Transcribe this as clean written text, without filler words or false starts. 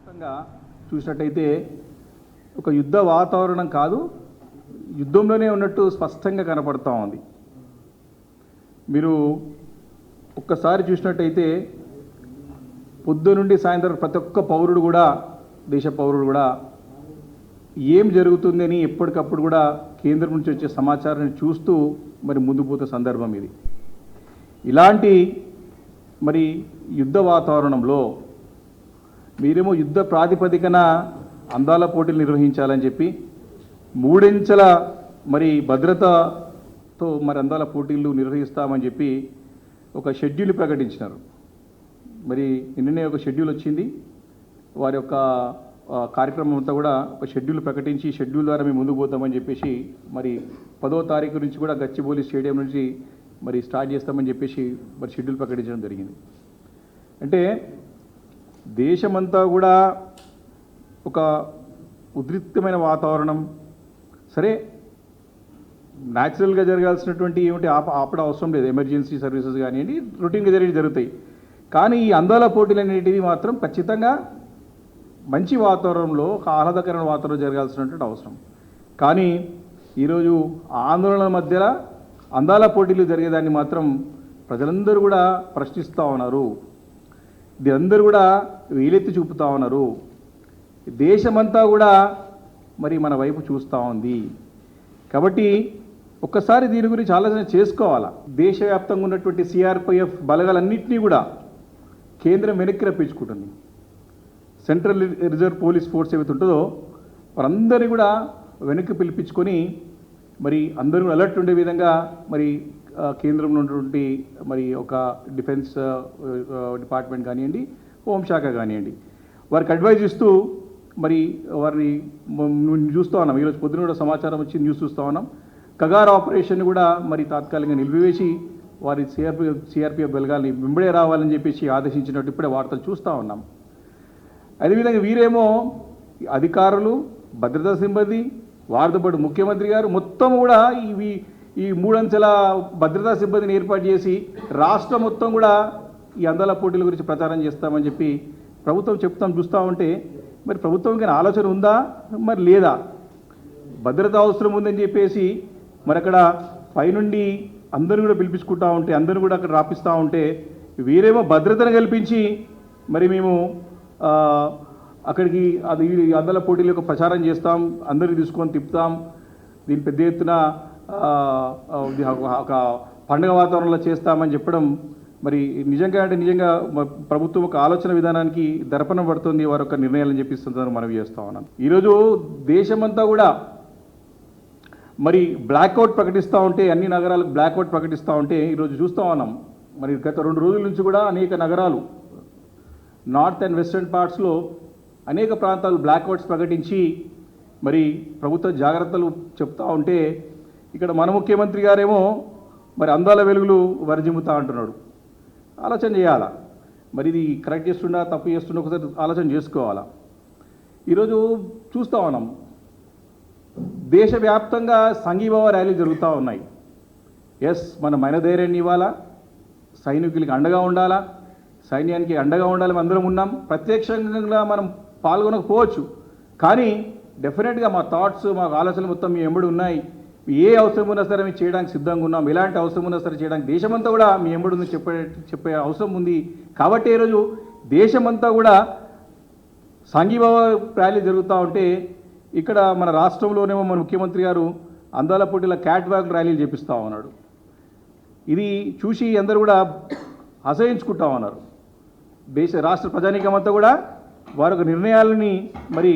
వ్యాప్తంగా చూసినట్టయితే ఒక యుద్ధ వాతావరణం కాదు, యుద్ధంలోనే ఉన్నట్టు స్పష్టంగా కనపడతా ఉంది. మీరు ఒక్కసారి చూసినట్టయితే పొద్దు నుండి సాయంత్రం ప్రతి ఒక్క పౌరుడు కూడా, దేశ పౌరుడు కూడా ఏం జరుగుతుందని ఎప్పటికప్పుడు కూడా కేంద్రం నుంచి వచ్చే సమాచారాన్ని చూస్తూ మరి ముందు పోతున్న సందర్భం ఇది. ఇలాంటి మరి యుద్ధ వాతావరణంలో మీరేమో యుద్ధ ప్రాతిపదికన అందాల పోటీలు నిర్వహించాలని చెప్పి మూడించెల మరి భద్రతతో మరి అందాల పోటీలు నిర్వహిస్తామని చెప్పి ఒక షెడ్యూల్ ప్రకటించినారు. మరి నిన్ననే ఒక షెడ్యూల్ వచ్చింది. వారి యొక్క కార్యక్రమం అంతా కూడా ఒక షెడ్యూల్ ప్రకటించి షెడ్యూల్ ద్వారా మేము ముందుకు పోతామని చెప్పేసి మరి 10వ తారీఖు నుంచి కూడా గచ్చిబౌలి స్టేడియం నుంచి మరి స్టార్ట్ చేస్తామని చెప్పేసి మరి షెడ్యూల్ ప్రకటించడం జరిగింది. అంటే దేశమంతా కూడా ఒక ఉద్రిక్తమైన వాతావరణం. సరే, న్యాచురల్గా జరగాల్సినటువంటి ఏమిటి ఆపడం అవసరం లేదు, ఎమర్జెన్సీ సర్వీసెస్ కానివ్వండి, రొటీన్గా జరుగుతాయి. కానీ ఈ అందాల పోటీలు అనేటివి మాత్రం ఖచ్చితంగా మంచి వాతావరణంలో, ఒక ఆహ్లాదకరమైన వాతావరణం జరగాల్సినటువంటి అవసరం. కానీ ఈరోజు ఆందోళనల మధ్యలో అందాల పోటీలు జరిగేదాన్ని మాత్రం ప్రజలందరూ కూడా ప్రశ్నిస్తూ ఉన్నారు. అందరూ కూడా వేలెత్తి చూపుతూ ఉన్నారు. దేశమంతా కూడా మరి మన వైపు చూస్తూ ఉంది. కాబట్టి ఒక్కసారి దీని గురించి ఆలోచన చేసుకోవాలా. దేశవ్యాప్తంగా ఉన్నటువంటి సిఆర్పిఎఫ్ బలగాలన్నింటినీ కూడా కేంద్రం వెనక్కి రప్పించుకుంటుంది. సెంట్రల్ రిజర్వ్ పోలీస్ ఫోర్స్ ఏవైతే ఉంటుందో వారందరినీ కూడా వెనక్కి పిలిపించుకొని మరి అందరూ అలర్ట్ ఉండే విధంగా మరి కేంద్రంలో ఉన్నటువంటి మరి ఒక డిఫెన్స్ డిపార్ట్మెంట్ కానివ్వండి, హోంశాఖ కానివ్వండి, వారికి అడ్వైజ్ ఇస్తూ మరి వారిని చూస్తూ ఉన్నాం. ఈరోజు పొద్దున కూడా సమాచారం వచ్చి న్యూస్ చూస్తూ ఉన్నాం. కగార్ ఆపరేషన్ కూడా మరి తాత్కాలికంగా నిలిపివేసి వారి సిఆర్పిఎఫ్ బలగాల్ని వెంబడే రావాలని చెప్పేసి ఆదేశించినట్టు ఇప్పుడే వార్తలు చూస్తూ ఉన్నాం. అదేవిధంగా వీరేమో అధికారులు, భద్రతా సిబ్బంది, వారితో పాటు ముఖ్యమంత్రి గారు మొత్తం కూడా ఈ మూడంచెల భద్రతా సిబ్బందిని ఏర్పాటు చేసి రాష్ట్రం మొత్తం కూడా ఈ అందాల పోటీల గురించి ప్రచారం చేస్తామని చెప్పి ప్రభుత్వం చూస్తూ ఉంటే మరి ప్రభుత్వంకి ఆలోచన ఉందా మరి లేదా? భద్రత అవసరం ఉందని చెప్పేసి మరి అక్కడ పైనుండి అందరూ కూడా పిలిపించుకుంటూ ఉంటే, అందరూ కూడా అక్కడ రాపిస్తూ ఉంటే వీరేమో భద్రతను కల్పించి మరి మేము అక్కడికి అది అందాల పోటీల యొక్క ప్రచారం చేస్తాం, అందరినీ తీసుకొని తిప్పుతాం, దీని పెద్ద ఎత్తున ఒక పండుగ వాతావరణంలో చేస్తామని చెప్పడం మరి నిజంగా ప్రభుత్వం ఒక ఆలోచన విధానానికి దర్పణం పడుతుంది వారి యొక్క నిర్ణయాలను చెప్పిస్తుందని మనం చేస్తూ ఉన్నాం. ఈరోజు దేశమంతా కూడా మరి బ్లాక్అవుట్ ప్రకటిస్తూ ఉంటే, అన్ని నగరాలకు బ్లాక్అవుట్ ప్రకటిస్తూ ఉంటే ఈరోజు చూస్తూ ఉన్నాం. మరి గత 2 రోజుల నుంచి కూడా అనేక నగరాలు, నార్త్ అండ్ వెస్టర్న్ పార్ట్స్లో అనేక ప్రాంతాలు బ్లాక్అవుట్స్ ప్రకటించి మరి ప్రభుత్వ జాగ్రత్తలు చెప్తూ ఉంటే ఇక్కడ మన ముఖ్యమంత్రి గారేమో మరి అందాల వెలుగులు వర్జిమ్ముతా అంటున్నాడు. ఆలోచన చేయాలా మరి, ఇది కరెక్ట్ చేస్తున్నా తప్పు చేస్తున్నా ఒకసారి ఆలోచన చేసుకోవాలా. ఈరోజు చూస్తూ ఉన్నాం దేశవ్యాప్తంగా సంఘీభావ ర్యాలీలు జరుగుతూ ఉన్నాయి. ఎస్, మనం మైనధైర్యాన్ని ఇవ్వాలా, సైనికులకి అండగా ఉండాలా, సైన్యానికి అండగా ఉండాలని అందరం ఉన్నాం. ప్రత్యక్షంగా మనం పాల్గొనకపోవచ్చు, కానీ డెఫినెట్గా మా థాట్స్, మా ఆలోచనలు మొత్తం మీ ఎంబడి ఉన్నాయి. ఏ అవసరం ఉన్నా సరే మేము చేయడానికి సిద్ధంగా ఉన్నాం. ఎలాంటి అవసరం ఉన్నా సరే చేయడానికి దేశమంతా కూడా మీ ఎంబడి ఉంది చెప్పే అవసరం ఉంది. కాబట్టి ఈరోజు దేశమంతా కూడా సంఘీభావ ర్యాలీ జరుగుతూ ఉంటే ఇక్కడ మన రాష్ట్రంలోనేమో మన ముఖ్యమంత్రి గారు అందాల పోటీల క్యాట్ వాక్ ర్యాలీలు చేపిస్తూ ఉన్నాడు. ఇది చూసి అందరూ కూడా అసహించుకుంటా ఉన్నారు. రాష్ట్ర ప్రజానీకం అంతా కూడా వారి నిర్ణయాలని మరి